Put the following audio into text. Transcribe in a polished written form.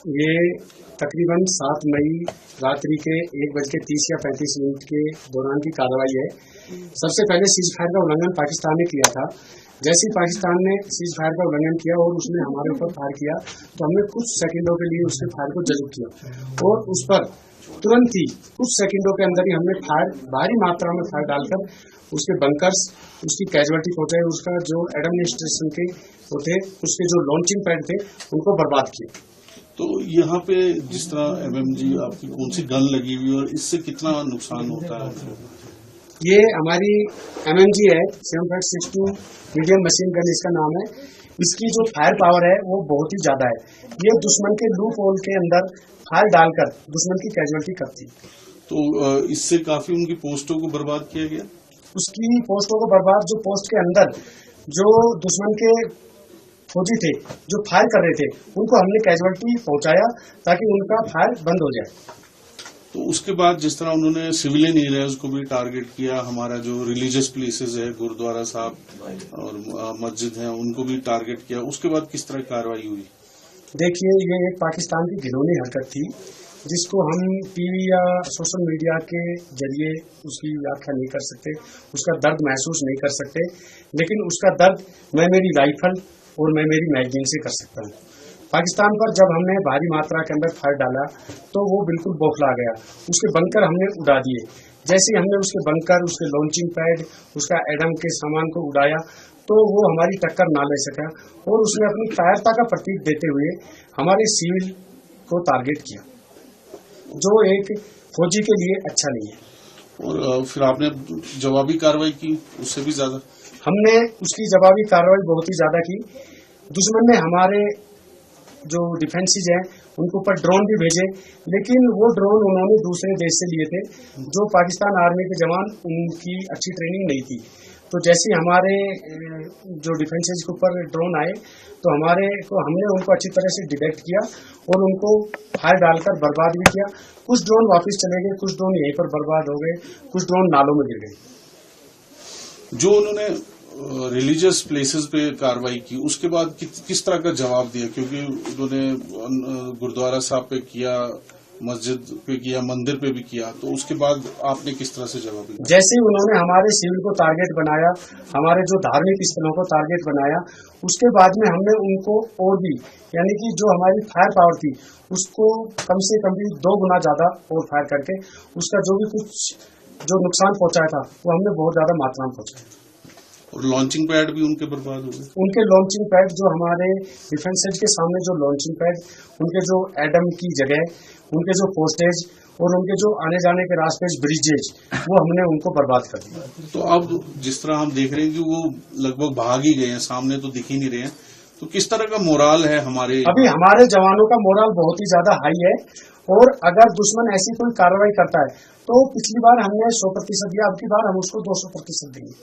ये तकरीबन 7 मई रात्रि के 1:30 या 35 के दौरान की कार्रवाई है। सबसे पहले सीज फायर का उल्लंघन पाकिस्तान ने किया था। जैसे ही पाकिस्तान ने सीज फायर का उल्लंघन किया और उसने हमारे ऊपर फायर किया तो हमने कुछ सेकंडों के लिए उसके फायर को जज़ब किया और उस पर तुरंत ही कुछ सेकंडों के अंदर ही हमने फायर भारी मात्रा में फायर डालकर उसके बंकर्स, उसकी कैजुअलिटी पहुंचाई, उसका जो एडमिनिस्ट्रेशन के थे उसके जो लॉन्चिंग पैड थे उनको बर्बाद किया। तो यहाँ पे जिस तरह एमएमजी आपकी कौन सी गन लगी हुई और इससे कितना नुकसान होता है? ये हमारी एमएमजी है, 7.62 मीडियम मशीन गन इसका नाम है। इसकी जो फायर पावर है वो बहुत ही ज्यादा है। ये दुश्मन के लूप होल के अंदर फायर डालकर दुश्मन की कैजुअलिटी करती है। तो इससे काफी उनकी पोस्टों को बर्बाद किया गया। उसकी पोस्टों को बर्बाद, जो पोस्ट के अंदर जो दुश्मन के फौजी थे जो फायर कर रहे थे उनको हमने कैजुअलिटी पहुंचाया ताकि उनका फायर बंद हो जाए। तो उसके बाद जिस तरह उन्होंने सिविलियन एरियाज को भी टारगेट किया, हमारा जो रिलीजियस प्लेसेस है, गुरुद्वारा साहब और मस्जिद है, उनको भी टारगेट किया, उसके बाद किस तरह कार्रवाई हुई? देखिए, ये एक पाकिस्तान की घिनौनी हरकत थी जिसको हम टीवी या सोशल मीडिया के जरिए उसकी व्याख्या नहीं कर सकते, उसका दर्द महसूस नहीं कर सकते, लेकिन उसका दर्द मैं मेरी राइफल और मैं मेरी मैगजीन से कर सकता हूँ। पाकिस्तान पर जब हमने भारी मात्रा के अंदर फायर डाला तो वो बिल्कुल बौखला गया। उसके बंकर हमने उड़ा दिए। जैसे ही हमने उसके बंकर, उसके लॉन्चिंग पैड, उसका एडम के सामान को उड़ाया तो वो हमारी टक्कर ना ले सका और उसने अपनी कायरता का प्रतीक देते हुए हमारे सिविल को टारगेट किया, जो एक फौजी के लिए अच्छा नहीं है। और फिर आपने जवाबी कार्रवाई की, उससे भी ज्यादा हमने उसकी जवाबी कार्रवाई बहुत ही ज्यादा की। दुश्मन ने हमारे जो डिफेंसेज हैं उनके ऊपर ड्रोन भी भेजे, लेकिन वो ड्रोन उन्होंने दूसरे देश से लिए थे जो पाकिस्तान आर्मी के जवान, उनकी अच्छी ट्रेनिंग नहीं थी। तो जैसे हमारे जो डिफेंसेज के ऊपर ड्रोन आए तो हमने उनको अच्छी तरह से डिटेक्ट किया और उनको फायर डालकर बर्बाद भी किया। कुछ ड्रोन वापस चले गए, कुछ ड्रोन यहीं पर बर्बाद हो गए, कुछ ड्रोन नालों में गिर गए। जो उन्होंने रिलीजियस प्लेसेस पे कार्रवाई की, उसके बाद किस तरह का जवाब दिया? क्योंकि उन्होंने गुरुद्वारा साहब पे किया, मस्जिद पे किया, मंदिर पे भी किया, तो उसके बाद आपने किस तरह से जवाब दिया? जैसे ही उन्होंने हमारे सिविल को टारगेट बनाया, हमारे जो धार्मिक स्थलों को टारगेट बनाया, उसके बाद में हमने उनको और भी, यानी कि जो हमारी फायर पावर थी उसको कम से कम भी 2 गुना ज्यादा और फायर करके उसका जो भी कुछ जो नुकसान पहुंचाया था वो हमने बहुत ज्यादा मात्रा में पहुंचाया। और लॉन्चिंग पैड भी उनके बर्बाद हो गए। उनके लॉन्चिंग पैड, जो हमारे डिफेंसेज के सामने जो लॉन्चिंग पैड, उनके जो एडम की जगह, उनके जो पोस्टेज और उनके जो आने जाने के रास्ते ब्रिजेज, वो हमने उनको बर्बाद कर दिया। तो अब जिस तरह हम देख रहे हैं कि वो लगभग भाग ही गए हैं, सामने तो दिख ही नहीं रहे हैं, तो किस तरह का मोराल है हमारे? अभी हमारे जवानों का मोराल बहुत ही ज्यादा हाई है और अगर दुश्मन ऐसी कोई कार्रवाई करता है तो पिछली बार हमने 100% दिया, अब की बार हम उसको 200% देंगे।